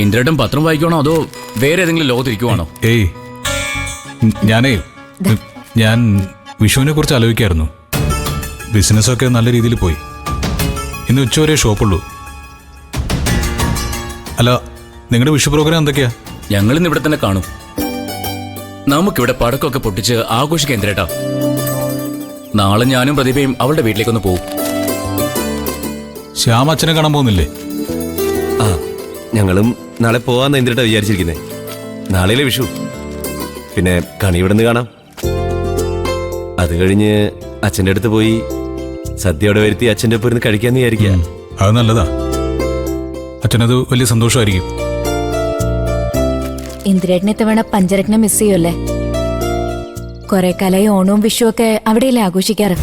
ഇന്ദ്രേട്ടൻ പത്രം വായിക്കണോ അതോ വേറെ ഏതെങ്കിലും ലോകത്തിരിക്കുവാണോ? ഏയ്, ഞാൻ വിഷുവിനെ കുറിച്ച് ആലോചിക്കായിരുന്നു. ബിസിനസ്സൊക്കെ നല്ല രീതിയിൽ പോയി. ഇന്ന് ഉച്ചവരെ ഷോപ്പുള്ളൂ. അല്ല, നിങ്ങളുടെ വിഷു പ്രോഗ്രാം എന്തൊക്കെയാ? ഞങ്ങളിന്ന് ഇവിടെ തന്നെ കാണും. നമുക്കിവിടെ പടക്കമൊക്കെ പൊട്ടിച്ച് ആഘോഷിക്കാം ഇന്ദ്രേട്ടാ. നാളെ ഞാനും പ്രതിഭയും അവളുടെ വീട്ടിലേക്കൊന്ന് പോകും. ശ്യാം അച്ഛനെ കാണാൻ പോകുന്നില്ലേ? ആ, ഞങ്ങളും നാളെ പോവാന്ന് ഇന്ദ്രേട്ടാ വിചാരിച്ചിരിക്കുന്നേ. നാളെയിലെ വിഷു, പിന്നെ കണി ഇവിടെ നിന്ന് കാണാം. അത് കഴിഞ്ഞ് അച്ഛൻ്റെ അടുത്ത് പോയി സദ്യയോടെ വരുത്തി അച്ഛൻ്റെ ഒപ്പം ഇരുന്ന് കഴിക്കാന്ന് വിചാരിക്കുക. അത് നല്ലതാ. അച്ഛനത് വലിയ സന്തോഷമായിരിക്കും. ഇന്ദ്രേട്ടനെ തവണ പഞ്ചരത്നം മിസ് ചെയ്യുമല്ലേ? കുറെ കാലമായി ഓണവും വിഷു ഒക്കെ അവിടെയല്ലേ ആഘോഷിക്കാറ്?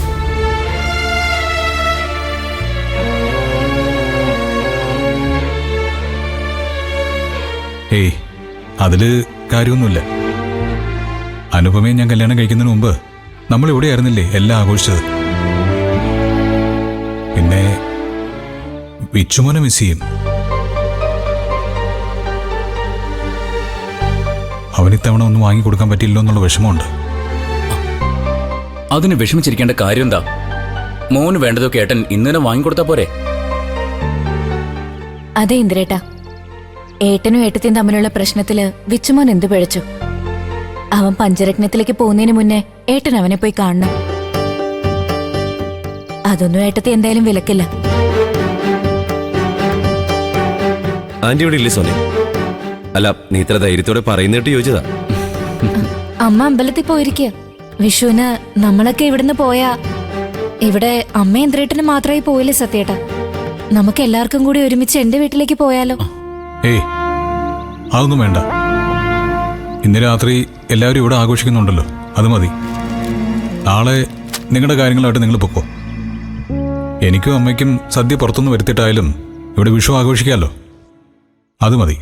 ഏയ്, അതില് കാര്യമൊന്നുമില്ല. അനുപമയെ ഞാൻ കല്യാണം കഴിക്കുന്നതിന് മുമ്പ് നമ്മൾ ഇവിടെ ആയിരുന്നില്ലേ എല്ലാം ആഘോഷിച്ചത്. പിന്നെ വിച്ചുമോനെ മിസ് ചെയ്യും. അവനിത്തവണ ഒന്നും വാങ്ങിക്കൊടുക്കാൻ പറ്റില്ലോ എന്നുള്ള വിഷമമുണ്ട്. അതിന് വിഷമിച്ചിരിക്കേണ്ട കാര്യം എന്താ? മോന് വേണ്ടതൊക്കെ ഏട്ടൻ ഇന്നലെ വാങ്ങിക്കൊടുത്താ പോരെ? അതെ ഇന്ദ്രേട്ടാ, ഏട്ടനും ഏട്ടത്തിയും തമ്മിലുള്ള പ്രശ്നത്തില് വിച്ചുമോൻ എന്തു പിഴച്ചു? അവൻ പഞ്ചരത്നത്തിലേക്ക് പോകുന്നതിന് മുന്നേ ഏട്ടൻ അവനെ പോയി കാണണം. അതൊന്നും ഏട്ടത്തി എന്തായാലും വിലക്കില്ല. ആന്റി ഇവിടെ ഇല്ലേ സോനെ? അല്ല, നീ ഇത്ര ധൈര്യത്തോടെ പറയുന്നിട്ട് ചോദിച്ചതാ. അമ്മ അമ്പലത്തിൽ പോയിരിക്കുക. വിഷുവിന് നമ്മളൊക്കെ ഇവിടുന്ന് പോയാ ഇവിടെ അമ്മ ഇന്ദ്രേട്ടന് മാത്രമായി പോയില്ലേ സത്യേട്ടാ? നമുക്ക് എല്ലാവർക്കും കൂടി ഒരുമിച്ച് എന്റെ വീട്ടിലേക്ക് പോയാലോ? ഏയ്, അതൊന്നും വേണ്ട. ഇന്ന് രാത്രി എല്ലാവരും ഇവിടെ ആഘോഷിക്കുന്നുണ്ടല്ലോ, അത് മതി. നാളെ നിങ്ങളുടെ കാര്യങ്ങളായിട്ട് നിങ്ങൾ പൊക്കോ. എനിക്കും അമ്മയ്ക്കും സദ്യ പുറത്തുനിന്ന് വരുത്തിയിട്ടായാലും ഇവിടെ വിഷു ആഘോഷിക്കാമല്ലോ, അത് മതി.